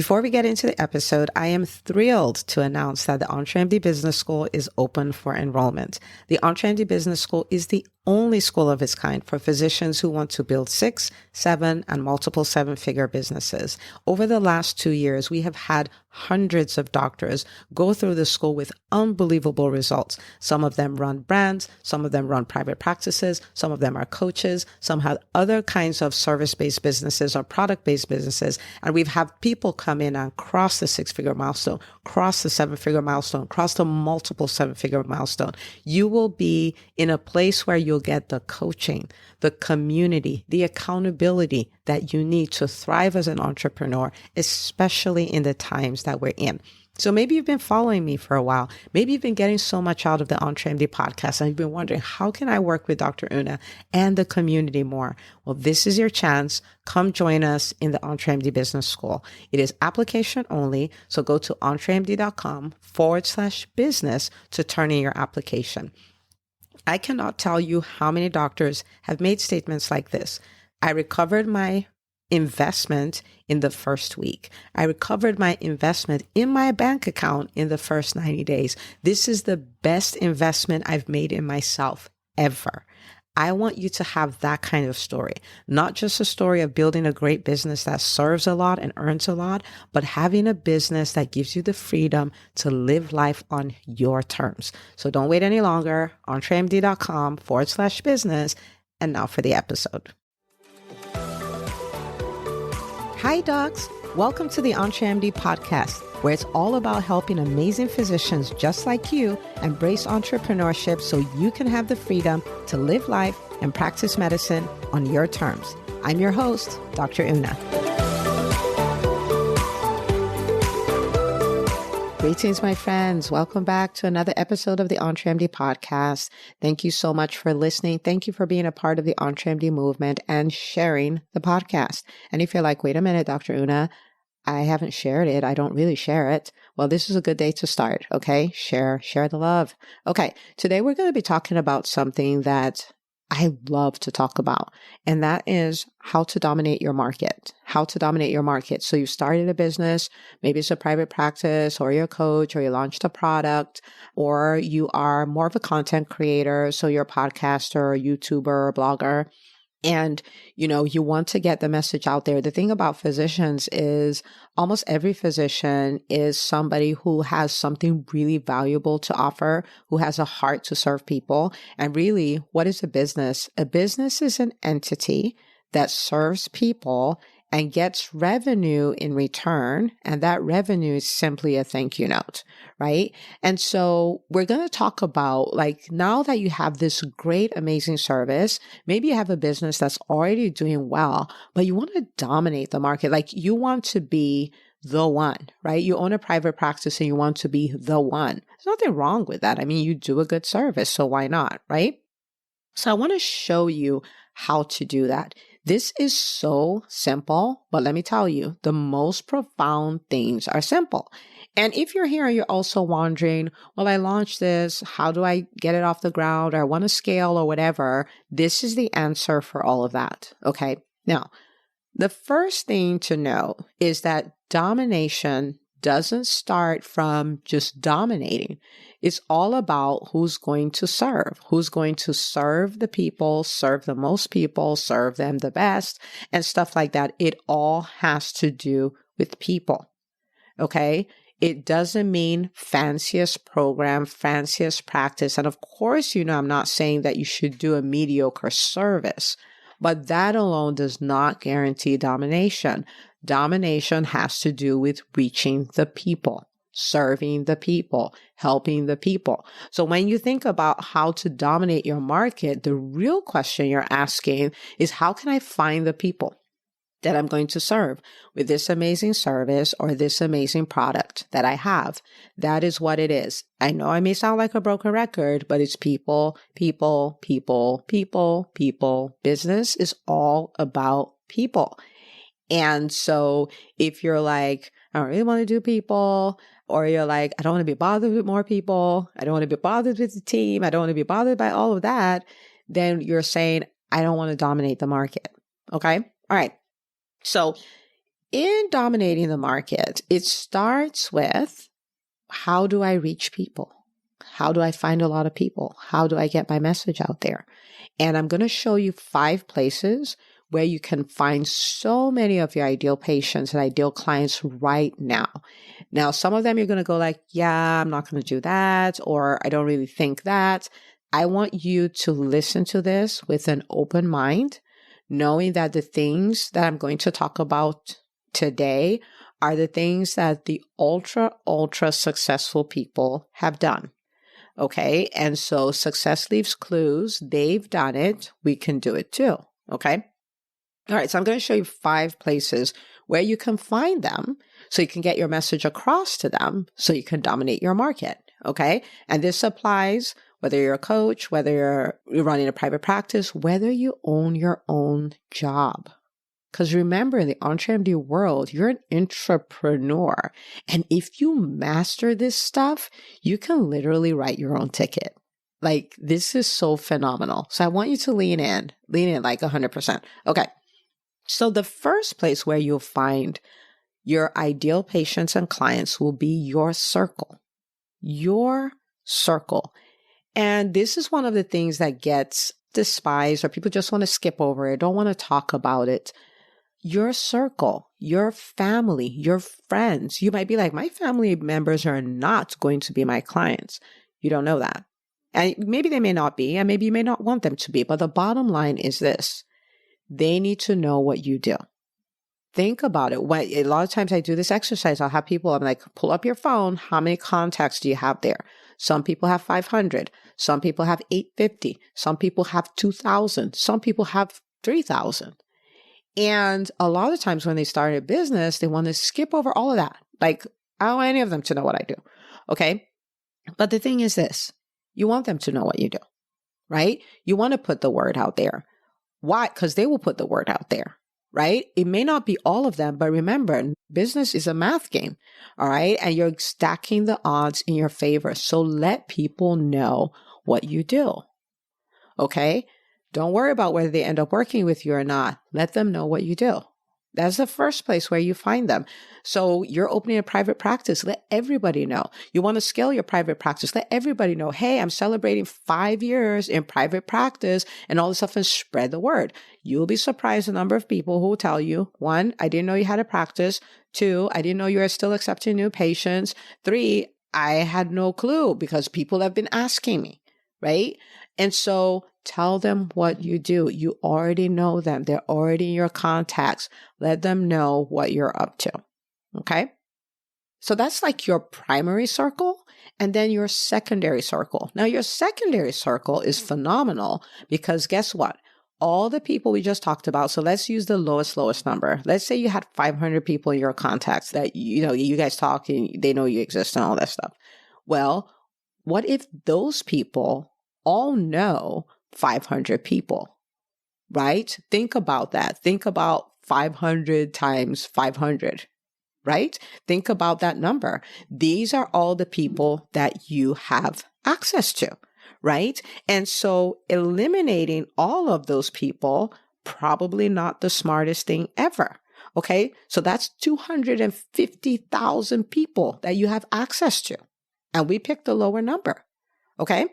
Before we get into the episode, I am thrilled to announce that the EntreMD Business School is open for enrollment. The EntreMD Business School is the only school of its kind for physicians who want to build 6, 7, and multiple 7-figure businesses. Over the last 2 years, we have had hundreds of doctors go through the school with unbelievable results. Some of them run brands, some of them run private practices, some of them are coaches, some have other kinds of service-based businesses or product-based businesses. And we've had people come in and cross the 6-figure milestone, cross the 7-figure milestone, cross the multiple 7-figure milestone. You will be in a place where you'll get the coaching, the community, the accountability that you need to thrive as an entrepreneur, especially in the times that we're in. So maybe you've been following me for a while. Maybe you've been getting so much out of the EntreMD podcast and you've been wondering, how can I work with Dr. Una and the community more? Well, this is your chance. Come join us in the EntreMD Business School. It is application only. So go to entremd.com/business to turn in your application. I cannot tell you how many doctors have made statements like this. I recovered my investment in the first week. I recovered my investment in my bank account in the first 90 days. This is the best investment I've made in myself ever. I want you to have that kind of story, not just a story of building a great business that serves a lot and earns a lot, but having a business that gives you the freedom to live life on your terms. So don't wait any longer. entremd.com/business. And now for the episode. Hi, docs. Welcome to the EntreMD podcast, where it's all about helping amazing physicians just like you embrace entrepreneurship so you can have the freedom to live life and practice medicine on your terms. I'm your host, Dr. Una. Greetings, my friends. Welcome back to another episode of the EntreMD podcast. Thank you so much for listening. Thank you for being a part of the EntreMD movement and sharing the podcast. And if you're like, wait a minute, Dr. Una, I haven't shared it. I don't really share it. Well, this is a good day to start. Okay. Share the love. Okay. Today we're going to be talking about something that I love to talk about, and that is how to dominate your market. How to dominate your market. So you started a business, maybe it's a private practice, or you're a coach, or you launched a product, or you are more of a content creator. So you're a podcaster, YouTuber, blogger. And, you want to get the message out there. The thing about physicians is almost every physician is somebody who has something really valuable to offer, who has a heart to serve people. And really, what is a business? A business is an entity that serves people and gets revenue in return. And that revenue is simply a thank you note, right? And so we're going to talk about, now that you have this great, amazing service, maybe you have a business that's already doing well, but you want to dominate the market. You want to be the one, right? You own a private practice and you want to be the one. There's nothing wrong with that. I mean, you do a good service, so why not, right? So I want to show you how to do that. This is so simple, but let me tell you, the most profound things are simple. And if you're here and you're also wondering, well, I launched this, how do I get it off the ground, or I want to scale or whatever, this is the answer for all of that. Okay. Now, the first thing to know is that domination doesn't start from just dominating. It's all about who's going to serve the people, serve the most people, serve them the best, and stuff like that. It all has to do with people. Okay. It doesn't mean fanciest program, fanciest practice. And of course, I'm not saying that you should do a mediocre service, but that alone does not guarantee domination. Domination has to do with reaching the people, serving the people, helping the people. So when you think about how to dominate your market, the real question you're asking is, how can I find the people that I'm going to serve with this amazing service or this amazing product that I have? That is what it is. I know I may sound like a broken record, but it's people, people, people, people, people. Business is all about people. And so if you're like, I don't really want to do people, or you're like, I don't want to be bothered with more people, I don't want to be bothered with the team, I don't want to be bothered by all of that, then you're saying, I don't want to dominate the market. Okay. All right. So in dominating the market, it starts with, how do I reach people? How do I find a lot of people? How do I get my message out there? And I'm going to show you 5 places where you can find so many of your ideal patients and ideal clients right now. Now, some of them you're going to go like, yeah, I'm not going to do that, or I don't really think that. I want you to listen to this with an open mind, knowing that the things that I'm going to talk about today are the things that the ultra successful people have done. Okay. And so success leaves clues. They've done it. We can do it too. Okay. All right. So I'm going to show you 5 places where you can find them so you can get your message across to them so you can dominate your market. Okay. And this applies whether you're a coach, whether you're running a private practice, whether you own your own job. Because remember, in the EntreMD world, you're an entrepreneur. And if you master this stuff, you can literally write your own ticket. Like, this is so phenomenal. So I want you to lean in like 100%. Okay. So the first place where you'll find your ideal patients and clients will be your circle. Your circle. And this is one of the things that gets despised, or people just want to skip over it, don't want to talk about it. Your circle, your family, your friends. You might be like, my family members are not going to be my clients. You don't know that. And maybe they may not be, and maybe you may not want them to be. But the bottom line is this. They need to know what you do. Think about it. A lot of times I do this exercise. I'll have people, I'm like, pull up your phone. How many contacts do you have there? Some people have 500. Some people have 850. Some people have 2,000. Some people have 3,000. And a lot of times when they start a business, they want to skip over all of that. Like, I don't want any of them to know what I do. Okay. But the thing is this, you want them to know what you do, right? You want to put the word out there. Why? Because they will put the word out there, right? It may not be all of them, but remember, business is a math game. All right. And you're stacking the odds in your favor. So let people know what you do. Okay. Don't worry about whether they end up working with you or not. Let them know what you do. That's the first place where you find them. So you're opening a private practice. Let everybody know. You want to scale your private practice. Let everybody know, hey, I'm celebrating 5 years in private practice and all this stuff, and spread the word. You'll be surprised the number of people who will tell you, 1, I didn't know you had a practice. 2, I didn't know you were still accepting new patients. 3, I had no clue because people have been asking me, right? And so tell them what you do. You already know them. They're already in your contacts. Let them know what you're up to. Okay. So that's like your primary circle, and then your secondary circle. Now, your secondary circle is phenomenal because guess what? All the people we just talked about. So let's use the lowest number. Let's say you had 500 people in your contacts that, you guys talk and they know you exist and all that stuff. Well, what if those people all know 500 people, right? Think about that. Think about 500 times 500, right? Think about that number. These are all the people that you have access to, right? And so eliminating all of those people, probably not the smartest thing ever. Okay. So that's 250,000 people that you have access to. And we picked the lower number. Okay.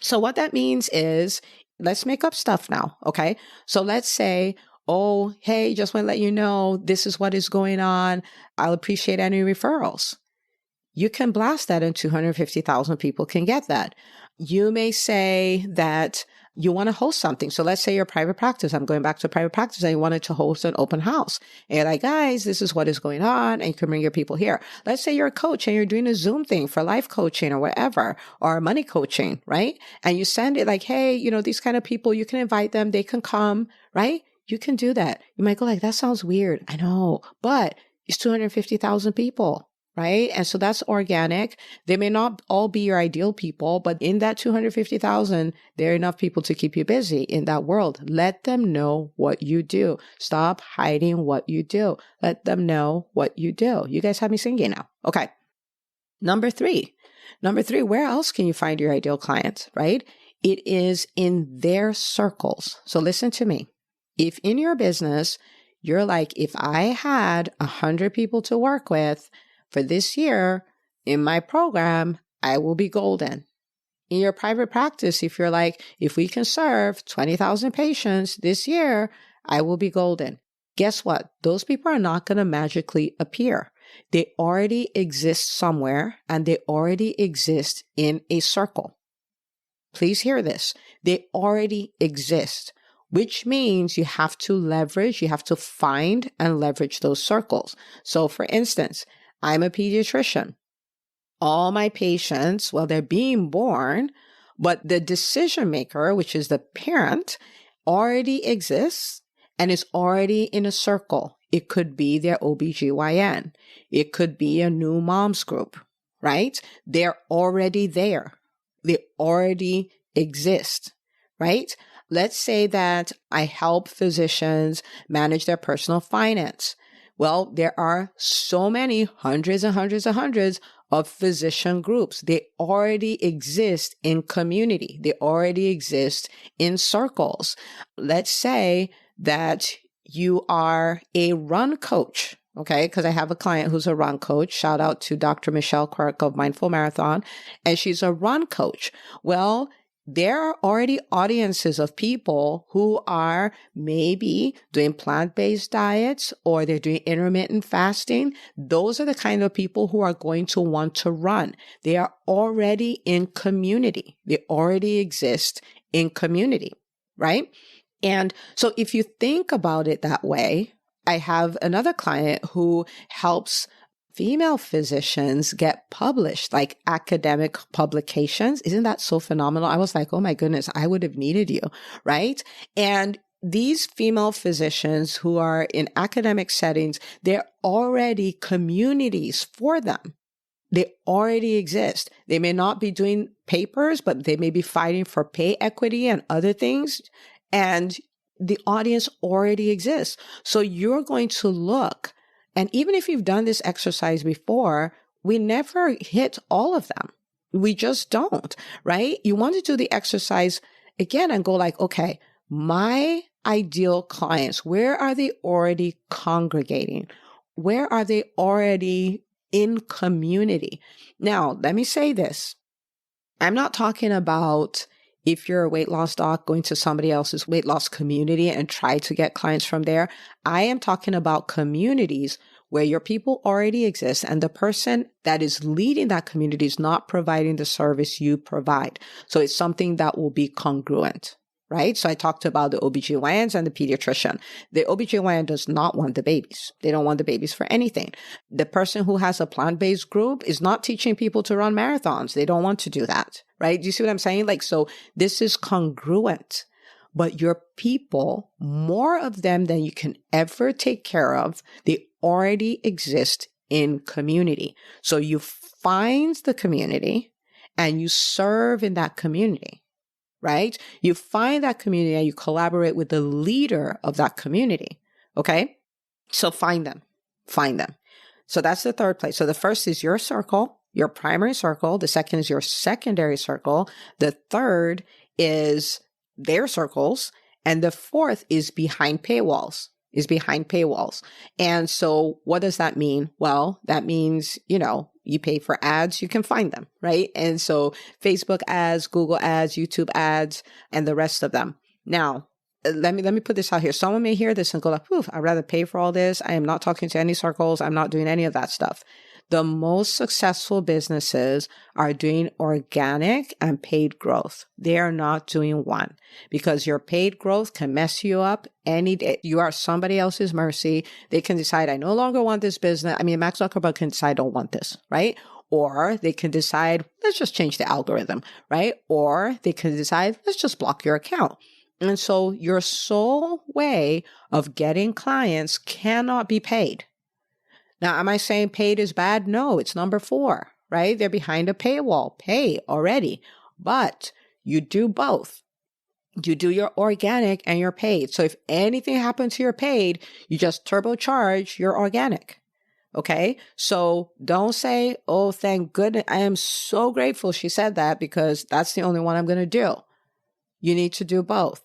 So what that means is, let's make up stuff now. Okay. So let's say, oh, hey, just want to let you know, this is what is going on. I'll appreciate any referrals. You can blast that and 250,000 people can get that. You may say that you want to host something. So let's say you're a private practice. I'm going back to private practice and you wanted to host an open house. And you're like, guys, this is what is going on. And you can bring your people here. Let's say you're a coach and you're doing a Zoom thing for life coaching or whatever, or money coaching, right? And you send it like, hey, these kind of people, you can invite them. They can come, right? You can do that. You might go like, that sounds weird. I know, but it's 250,000 people. Right? And so that's organic. They may not all be your ideal people, but in that 250,000, there are enough people to keep you busy in that world. Let them know what you do. Stop hiding what you do. Let them know what you do. You guys have me singing now. Okay. Number three, where else can you find your ideal clients, right? It is in their circles. So listen to me. If in your business, You're like, if I had 100 people to work with for this year in my program, I will be golden. In your private practice, if you're like, if we can serve 20,000 patients this year, I will be golden. Guess what? Those people are not going to magically appear. They already exist somewhere, and they already exist in a circle. Please hear this. They already exist, which means you have to leverage, you have to find and leverage those circles. So for instance, I'm a pediatrician. All my patients, well, they're being born, but the decision maker, which is the parent, already exists and is already in a circle. It could be their OBGYN. It could be a new moms group, right? They're already there. They already exist, right? Let's say that I help physicians manage their personal finance. Well, there are so many hundreds and hundreds and hundreds of physician groups. They already exist in community. They already exist in circles. Let's say that you are a run coach, okay? Because I have a client who's a run coach. Shout out to Dr. Michelle Quirk of Mindful Marathon. And she's a run coach. Well, there are already audiences of people who are maybe doing plant-based diets or they're doing intermittent fasting. Those are the kind of people who are going to want to run. They are already in community. They already exist in community, right? And so if you think about it that way, I have another client who helps female physicians get published, like academic publications. Isn't that so phenomenal? I was like, oh my goodness, I would have needed you, right? And these female physicians who are in academic settings, they're already communities for them. They already exist. They may not be doing papers, but they may be fighting for pay equity and other things. And the audience already exists. So you're going to look. And even if you've done this exercise before, we never hit all of them. We just don't, right? You want to do the exercise again and go like, okay, my ideal clients, where are they already congregating? Where are they already in community? Now, let me say this. I'm not talking about if you're a weight loss doc going to somebody else's weight loss community and try to get clients from there. I am talking about communities where your people already exist and the person that is leading that community is not providing the service you provide. So it's something that will be congruent, right? So I talked about the OBGYNs and the pediatrician. The OBGYN does not want the babies. They don't want the babies for anything. The person who has a plant-based group is not teaching people to run marathons. They don't want to do that, right? Do you see what I'm saying? Like, so this is congruent, but your people, more of them than you can ever take care of, they already exist in community. So you find the community and you serve in that community. Right? You find that community and you collaborate with the leader of that community. Okay? So find them. So that's the third place. So the first is your circle, your primary circle. The second is your secondary circle. The third is their circles. And the fourth is behind paywalls. And so what does that mean? Well, that means, you pay for ads, you can find them, right? And so Facebook ads, Google ads, YouTube ads, and the rest of them. Now, let me put this out here. Someone may hear this and go like, I'd rather pay for all this. I am not talking to any circles. I'm not doing any of that stuff. The most successful businesses are doing organic and paid growth. They are not doing one because your paid growth can mess you up any day. You are somebody else's mercy. They can decide, I no longer want this business. I mean, Max Zuckerberg can decide, I don't want this, right? Or they can decide, let's just change the algorithm, right? Or they can decide, let's just block your account. And so your sole way of getting clients cannot be paid. Now, am I saying paid is bad? No, it's number 4, right? They're behind a paywall. Pay already. But you do both. You do your organic and your paid. So if anything happens to your paid, you just turbocharge your organic. Okay? So don't say, oh, thank goodness. I am so grateful she said that because that's the only one I'm going to do. You need to do both.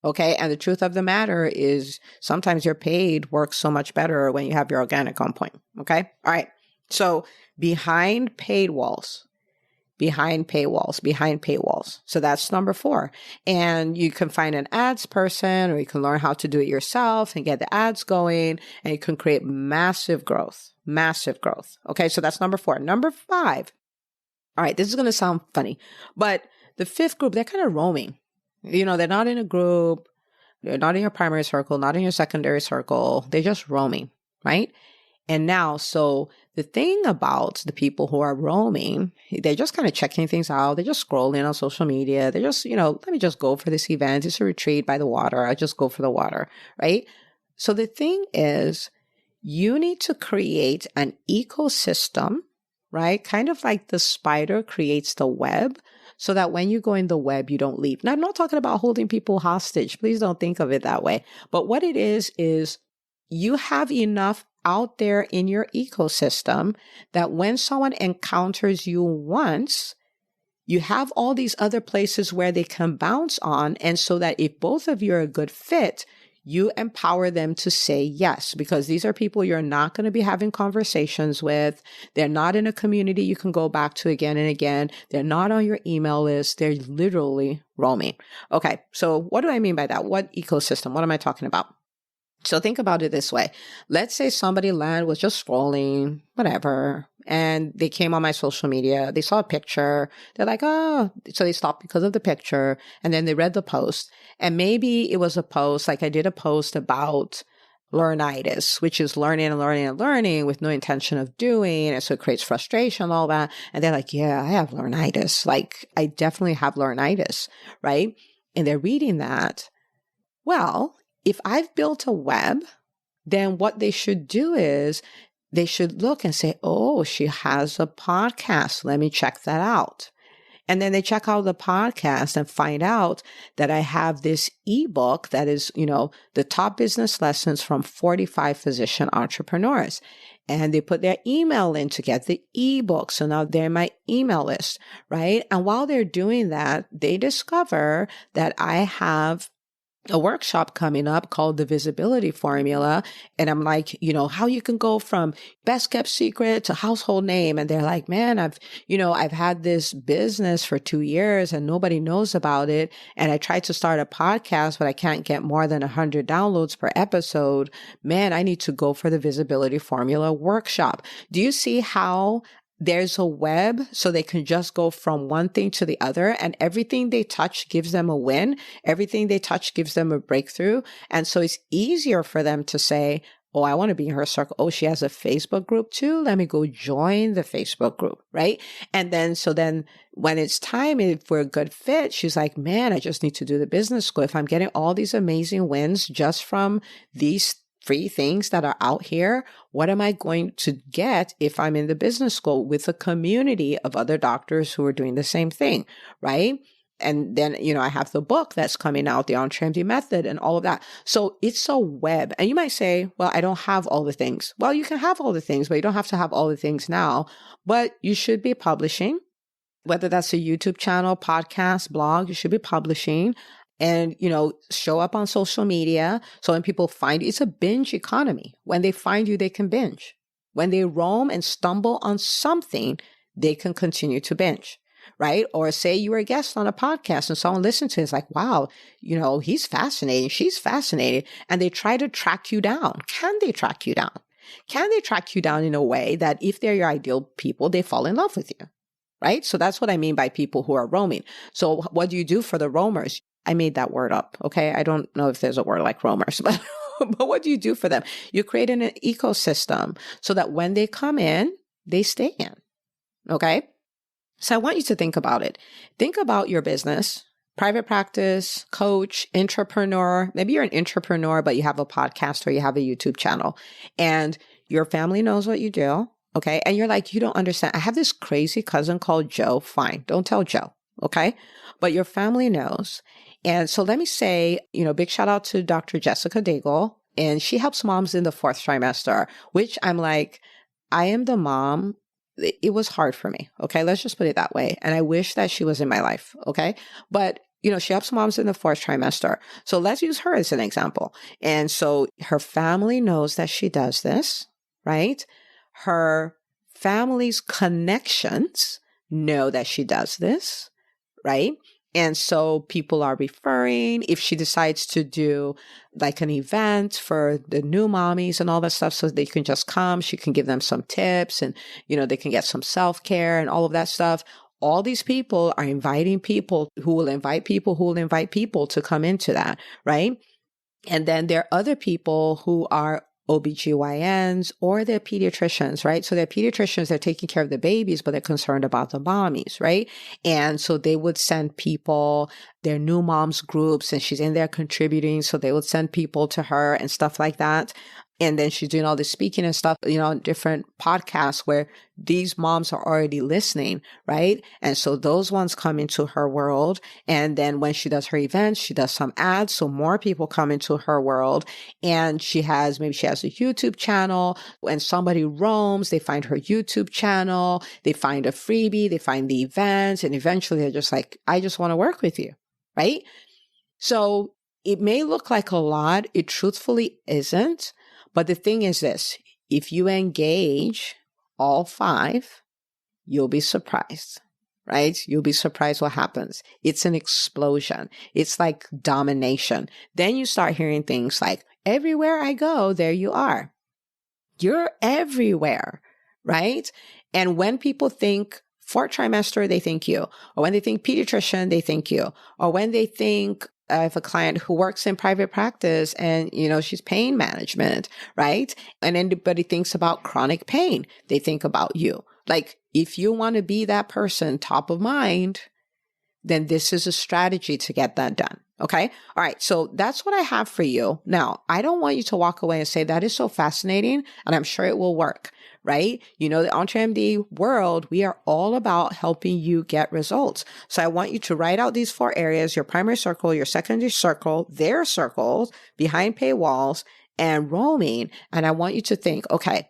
Okay. And the truth of the matter is sometimes your paid works so much better when you have your organic on point. Okay. All right. So behind paywalls. So that's number 4. And you can find an ads person, or you can learn how to do it yourself and get the ads going, and you can create massive growth. Okay. So that's number 4. Number 5. All right. This is going to sound funny, but the 5th group, they're kind of roaming. They're not in a group. They're not in your primary circle, not in your secondary circle. They're just roaming, right? And now, so the thing about the people who are roaming, they're just kind of checking things out. They're just scrolling on social media. They're just, let me just go for this event. It's a retreat by the water. I just go for the water, right? So the thing is, you need to create an ecosystem, right? Kind of like the spider creates the web, so that when you go in the web, you don't leave. Now, I'm not talking about holding people hostage. Please don't think of it that way. But what it is you have enough out there in your ecosystem that when someone encounters you once, you have all these other places where they can bounce on. And so that if both of you are a good fit, you empower them to say yes, because these are people you're not going to be having conversations with. They're not in a community you can go back to again and again. They're not on your email list. They're literally roaming. Okay. So what do I mean by that? What ecosystem? What am I talking about? So think about it this way. Let's say somebody was just scrolling, whatever, and they came on my social media. They saw a picture. They're like, oh, so they stopped because of the picture. And then they read the post. And maybe it was a post, like I did a post about learnitis, which is learning with no intention of doing. And so it creates frustration and all that. And they're like, yeah, I have learnitis. Like I definitely have learnitis, right? And they're reading that. Well, if I've built a web, then what they should do is they should look and say, oh, she has a podcast. Let me check that out. And then they check out the podcast and find out that I have this ebook that is, the top business lessons from 45 physician entrepreneurs. And they put their email in to get the ebook. So now they're my email list, right? And while they're doing that, they discover that I have a workshop coming up called the Visibility Formula. And I'm like, how you can go from best kept secret to household name. And they're like, man, I've had this business for 2 years and nobody knows about it. And I tried to start a podcast, but I can't get more than 100 downloads per episode. Man, I need to go for the Visibility Formula workshop. Do you see how there's a web, so they can just go from one thing to the other, and everything they touch gives them a win. Everything they touch gives them a breakthrough. And so it's easier for them to say, oh, I want to be in her circle. Oh, she has a Facebook group too. Let me go join the Facebook group, right? And then when it's time, if we're a good fit, she's like, man, I just need to do the business school. If I'm getting all these amazing wins just from these free things that are out here, what am I going to get if I'm in the business school with a community of other doctors who are doing the same thing, right? And then, I have the book that's coming out, the EntreMD method and all of that. So it's a web. And you might say, well, I don't have all the things. Well, you can have all the things, but you don't have to have all the things now. But you should be publishing, whether that's a YouTube channel, podcast, blog, you should be publishing. And, show up on social media. So when people find you, it's a binge economy. When they find you, they can binge. When they roam and stumble on something, they can continue to binge, right? Or say you were a guest on a podcast and someone listened to it, it's like, wow, he's fascinating. She's fascinating. And they try to track you down. Can they track you down? Can they track you down in a way that if they're your ideal people, they fall in love with you, right? So that's what I mean by people who are roaming. So what do you do for the roamers? I made that word up. Okay. I don't know if there's a word like roamers, but what do you do for them? You create an ecosystem so that when they come in, they stay in. Okay. So I want you to think about it. Think about your business, private practice, coach, entrepreneur. Maybe you're an entrepreneur, but you have a podcast or you have a YouTube channel and your family knows what you do. Okay. And you're like, you don't understand. I have this crazy cousin called Joe. Fine. Don't tell Joe. Okay. But your family knows. And so let me say, big shout out to Dr. Jessica Daigle, and she helps moms in the 4th trimester, which I'm like, I am the mom. It was hard for me. Okay. Let's just put it that way. And I wish that she was in my life. Okay. But, she helps moms in the fourth trimester. So let's use her as an example. And so her family knows that she does this, right? Her family's connections know that she does this, right? And so people are referring. If she decides to do like an event for the new mommies and all that stuff, so they can just come, she can give them some tips and, they can get some self-care and all of that stuff. All these people are inviting people who will invite people who will invite people to come into that, right? And then there are other people who are OBGYNs or they're pediatricians, right? So they're pediatricians, they're taking care of the babies, but they're concerned about the mommies, right? And so they would send people, their new moms groups, and she's in there contributing. So they would send people to her and stuff like that. And then she's doing all this speaking and stuff, different podcasts where these moms are already listening, right? And so those ones come into her world. And then when she does her events, she does some ads. So more people come into her world. And maybe she has a YouTube channel. When somebody roams, they find her YouTube channel, they find a freebie, they find the events, and eventually they're just like, I just want to work with you, right? So it may look like a lot. It truthfully isn't. But the thing is this, if you engage all 5, you'll be surprised, right? You'll be surprised what happens. It's an explosion. It's like domination. Then you start hearing things like, everywhere I go, there you are. You're everywhere, right? And when people think fourth trimester, they think you. Or when they think pediatrician, they think you. Or when they think I have a client who works in private practice and, she's pain management, right? And anybody thinks about chronic pain, they think about you. Like, if you want to be that person top of mind, then this is a strategy to get that done. Okay. All right. So that's what I have for you. Now, I don't want you to walk away and say that is so fascinating and I'm sure it will work. Right? The EntreMD world, we are all about helping you get results. So I want you to write out these 4 areas, your primary circle, your secondary circle, their circles, behind paywalls, and roaming. And I want you to think, okay,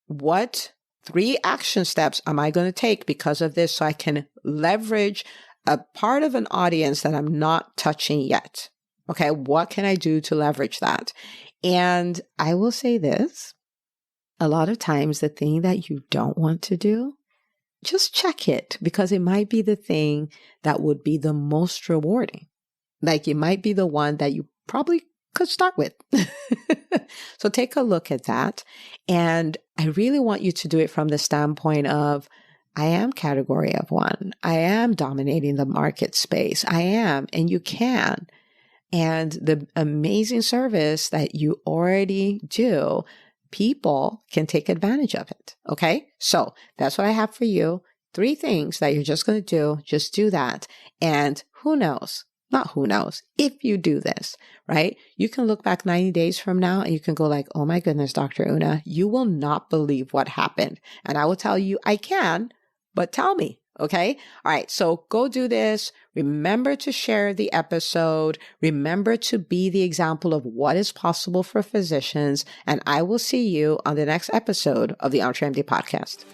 what 3 action steps am I going to take because of this so I can leverage a part of an audience that I'm not touching yet? Okay, what can I do to leverage that? And I will say this. A lot of times, the thing that you don't want to do, just check it because it might be the thing that would be the most rewarding. Like it might be the one that you probably could start with. So take a look at that. And I really want you to do it from the standpoint of, I am category of 1. I am dominating the market space. I am, and you can. And the amazing service that you already do, people can take advantage of it. Okay. So that's what I have for you. 3 things that you're just going to do. Just do that. And who knows, if you do this, right? You can look back 90 days from now and you can go like, oh my goodness, Dr. Una, you will not believe what happened. And I will tell you, I can, but tell me. Okay. All right. So go do this. Remember to share the episode. Remember to be the example of what is possible for physicians. And I will see you on the next episode of the EntreMD podcast.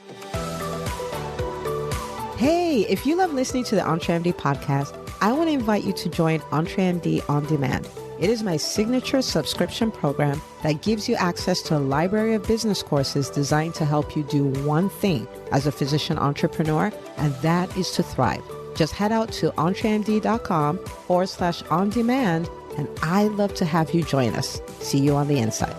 Hey, if you love listening to the EntreMD podcast, I want to invite you to join EntreMD On Demand. It is my signature subscription program that gives you access to a library of business courses designed to help you do one thing as a physician entrepreneur, and that is to thrive. Just head out to entremd.com/on-demand, and I'd love to have you join us. See you on the inside.